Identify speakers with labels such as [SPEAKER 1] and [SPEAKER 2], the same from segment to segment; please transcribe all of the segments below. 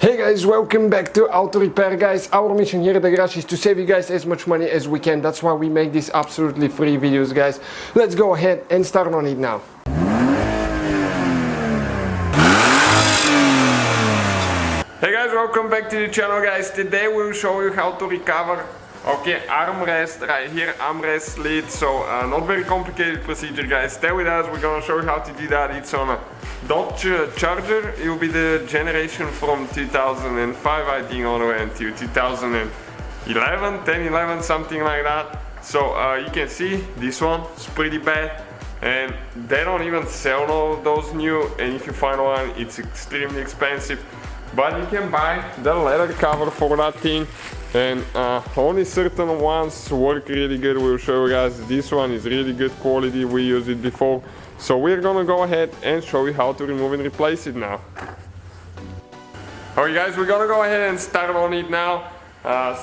[SPEAKER 1] Hey guys, welcome back to Auto Repair, guys. Our mission here at the garage is to save you guys as much money as we can. That's why we make these absolutely free videos, guys. Let's go ahead and start on it now. Hey guys, welcome back to the channel, guys. Today we'll show you how to recover armrest right here, armrest lid. So not very complicated procedure, guys. Stay with us, we're gonna show you how to do that. It's on a Dodge Charger. It will be the generation from 2005, I think, all the way until 2011, 10, 11, something like that. So you can see this one is pretty bad, and they don't even sell all those new, and if you find one, it's extremely expensive. But you can buy the leather cover for that thing, and only certain ones work really good. We'll show you guys. This one is really good quality, we used it before. So we're gonna go ahead and show you how to remove and replace it now. Alright guys, we're gonna go ahead and start on it now.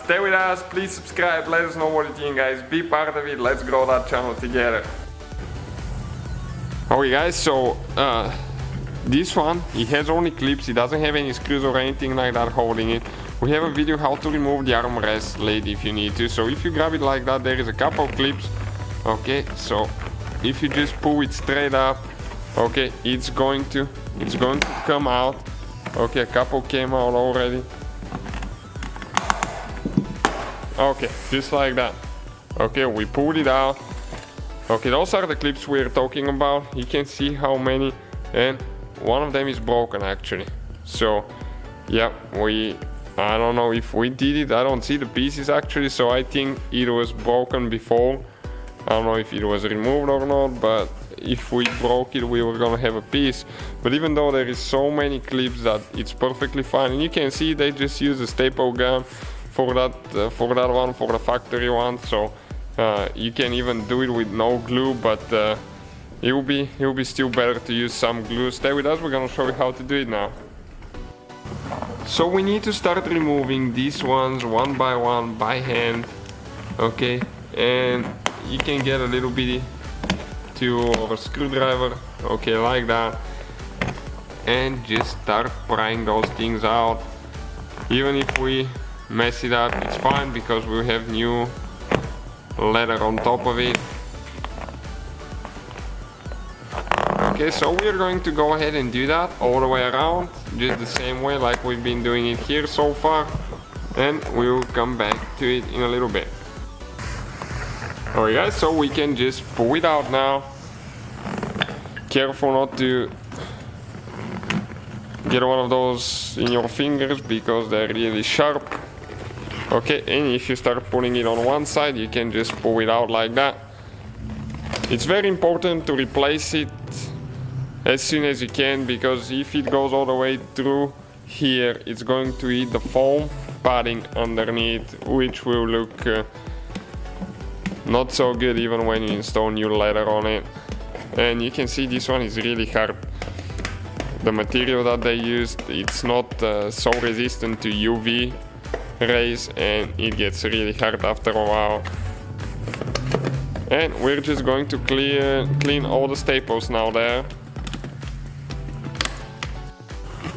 [SPEAKER 1] Stay with us, please subscribe, let us know what you think, guys. Be part of it, let's grow that channel together. Alright guys, so this one, it has only clips, it doesn't have any screws or anything like that holding it. We have a video how to remove the armrest lid if you need to. So if you grab it like that, there is a couple of clips. Okay, so if you just pull it straight up, okay, it's going to come out. Okay, a couple came out already. Okay, just like that. Okay, we pulled it out. Okay, those are the clips we're talking about. You can see how many, and one of them is broken actually. So yeah, I don't know if we did it. I don't see the pieces actually, so I think it was broken before. I don't know if it was removed or not, but if we broke it, we were gonna have a piece. But even though there is so many clips, that it's perfectly fine. And you can see they just use a staple gun for that one, for the factory one. So you can even do it with no glue, but it will be still better to use some glue. Stay with us, we're gonna show you how to do it now. So we need to start removing these ones one by one by hand, okay? And you can get a little bitty tool or a screwdriver, okay, like that, and just start prying those things out. Even if we mess it up, it's fine because we have new leather on top of it. Okay, so we're going to go ahead and do that all the way around, just the same way like we've been doing it here so far, and we'll come back to it in a little bit. Alright guys, so we can just pull it out now. Careful not to get one of those in your fingers because they're really sharp. Okay, and if you start pulling it on one side, you can just pull it out like that. It's very important to replace it as soon as you can, because if it goes all the way through here, it's going to eat the foam padding underneath, which will look not so good even when you install new leather on it. And you can see this one is really hard. The material that they used, it's not so resistant to UV rays, and it gets really hard after a while. And we're just going to clean all the staples now there.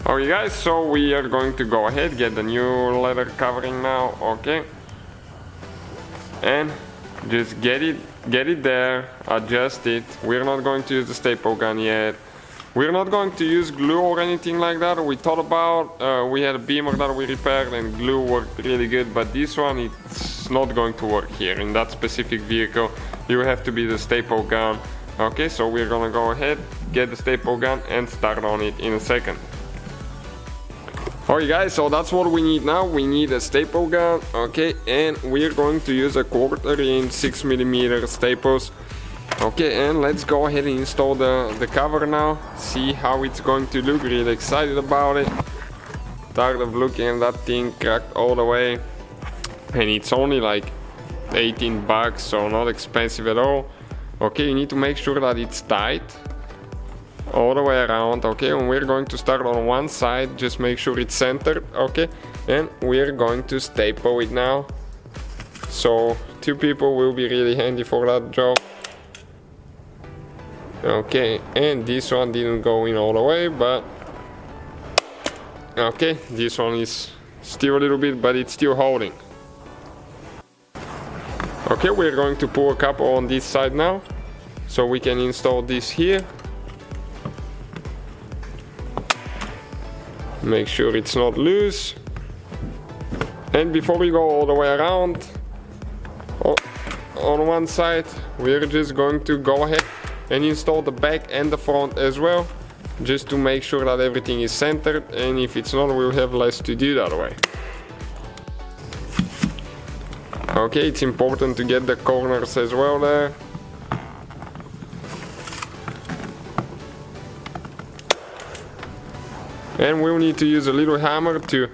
[SPEAKER 1] Alright guys, so we are going to go ahead, get the new leather covering now, okay? And just get it there, adjust it. We're not going to use the staple gun yet. We're not going to use glue or anything like that. We thought about, we had a beamer that we repaired and glue worked really good, but this one, it's not going to work here. In that specific vehicle, you have to be the staple gun. Okay, so we're gonna go ahead, get the staple gun and start on it in a second. Alright guys, so that's what we need now. We need a staple gun, okay, and we're going to use a 1/4 inch 6mm staples. Okay, and let's go ahead and install the cover now, see how it's going to look. Really excited about it. Tired of looking at that thing cracked all the way, and it's only like 18 bucks, so not expensive at all. Okay, you need to make sure that it's tight all the way around. Okay, and we're going to start on one side, just make sure it's centered. Okay, and we're going to staple it now, so 2 people will be really handy for that job. Okay, and this one didn't go in all the way, but Okay, this one is still a little bit, but it's still holding. Okay, we're going to pull a couple on this side now, so we can install this here. Make sure it's not loose. And before we go all the way around, on one side, we're just going to go ahead and install the back and the front as well, just to make sure that everything is centered, and if it's not, we'll have less to do that way. Okay, it's important to get the corners as well there. And we'll need to use a little hammer to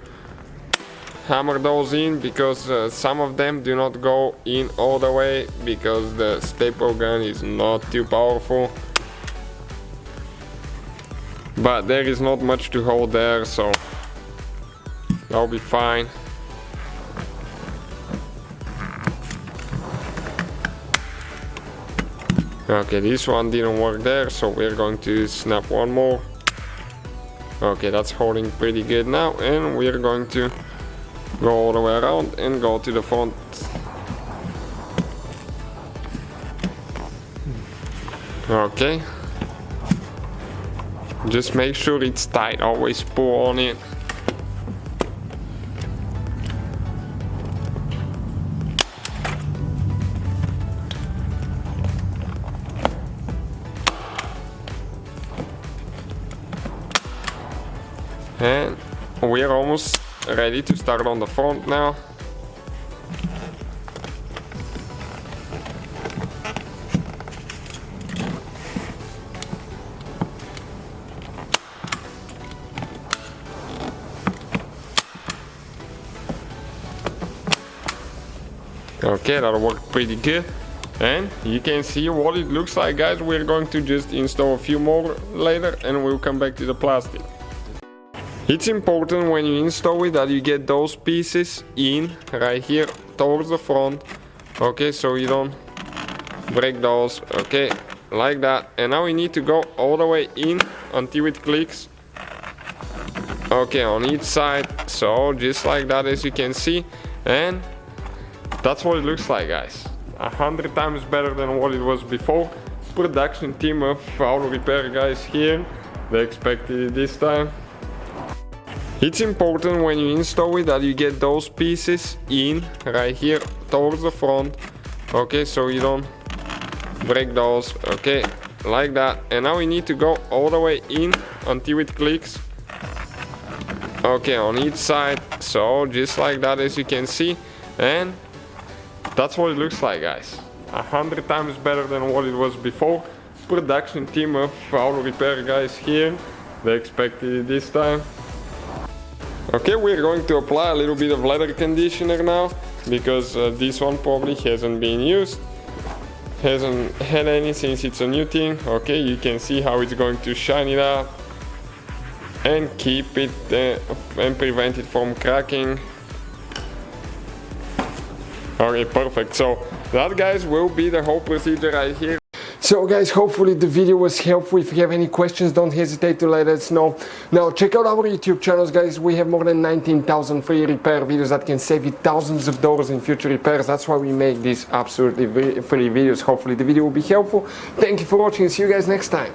[SPEAKER 1] hammer those in, because some of them do not go in all the way because the staple gun is not too powerful. But there is not much to hold there, so that'll be fine. Okay, this one didn't work there, so we're going to snap one more. Okay, that's holding pretty good now, and we're going to go all the way around and go to the front. Okay. Just make sure it's tight, always pull on it. And we're almost ready to start on the front now. Okay, that worked pretty good. And you can see what it looks like, guys. We're going to just install a few more later and we'll come back to the plastic. It's important when you install it that you get those pieces in right here towards the front. Okay, so you don't break those. Okay, like that. And now we need to go all the way in until it clicks. Okay, on each side. So just like that, as you can see. And that's what it looks like, guys. 100 times better than what it was before. Production team of auto repair guys here. They expected it this time. It's important when you install it that you get those pieces in right here towards the front. Okay, so you don't break those. Okay, like that. And now we need to go all the way in until it clicks. Okay, on each side. So just like that, as you can see. And that's what it looks like, guys. 100 times better than what it was before. Production team of auto repair guys here. They expected it this time. Okay, we're going to apply a little bit of leather conditioner now, because this one probably hasn't been used. Hasn't had any since it's a new thing. Okay, you can see how it's going to shine it up and keep it and prevent it from cracking. Okay, perfect. So that, guys, will be the whole procedure right here. So guys, hopefully the video was helpful. If you have any questions, don't hesitate to let us know. Now check out our YouTube channels, guys. We have more than 19,000 free repair videos that can save you thousands of dollars in future repairs. That's why we make these absolutely free videos. Hopefully the video will be helpful. Thank you for watching. See you guys next time.